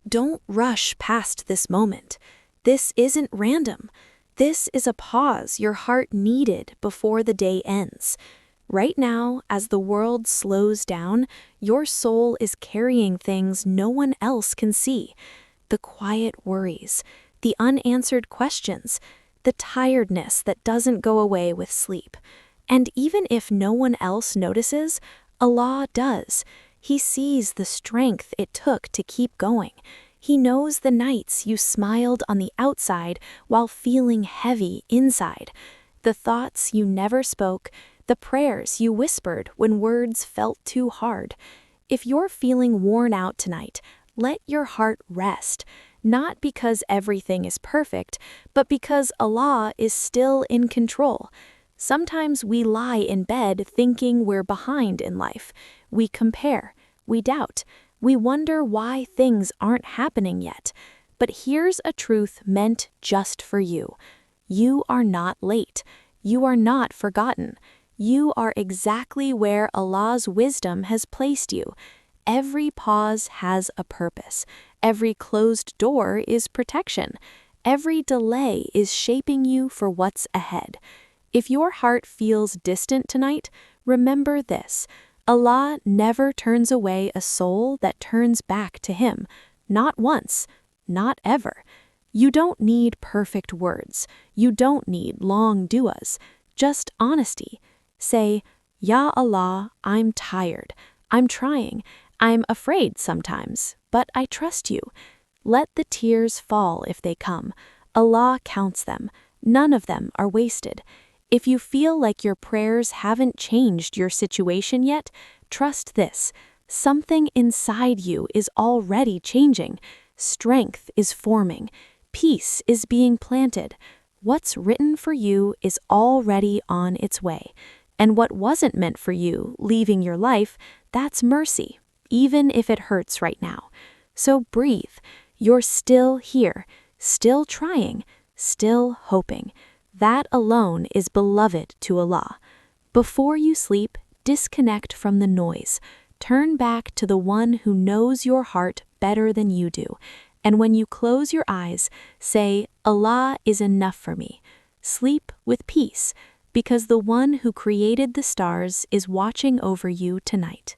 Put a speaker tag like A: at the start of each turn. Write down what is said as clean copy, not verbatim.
A: Don't rush past this moment. This isn't random. This is a pause your heart needed before the day ends. Right now, as the world slows down, your soul is carrying things no one else can see. The quiet worries, the unanswered questions, the tiredness that doesn't go away with sleep. And even if no one else notices, Allah does. He sees the strength it took to keep going. He knows the nights you smiled on the outside while feeling heavy inside, the thoughts you never spoke, the prayers you whispered when words felt too hard. If you're feeling worn out tonight, let your heart rest, not because everything is perfect, but because Allah is still in control. Sometimes we lie in bed thinking we're behind in life. We compare, we doubt, we wonder why things aren't happening yet. But here's a truth meant just for you. You are not late. You are not forgotten. You are exactly where Allah's wisdom has placed you. Every pause has a purpose. Every closed door is protection. Every delay is shaping you for what's ahead. If your heart feels distant tonight, remember this. Allah never turns away a soul that turns back to Him. Not once, not ever. You don't need perfect words. You don't need long du'as. Just honesty. Say, Ya Allah, I'm tired. I'm trying. I'm afraid sometimes, but I trust you. Let the tears fall if they come. Allah counts them. None of them are wasted. If you feel like your prayers haven't changed your situation yet, trust this. Something inside you is already changing. Strength is forming. Peace is being planted. What's written for you is already on its way. And what wasn't meant for you, leaving your life, that's mercy, even if it hurts right now. So breathe. You're still here, still trying, still hoping. That alone is beloved to Allah. Before you sleep, disconnect from the noise. Turn back to the one who knows your heart better than you do. And when you close your eyes, say, Allah is enough for me. Sleep with peace, because the one who created the stars is watching over you tonight.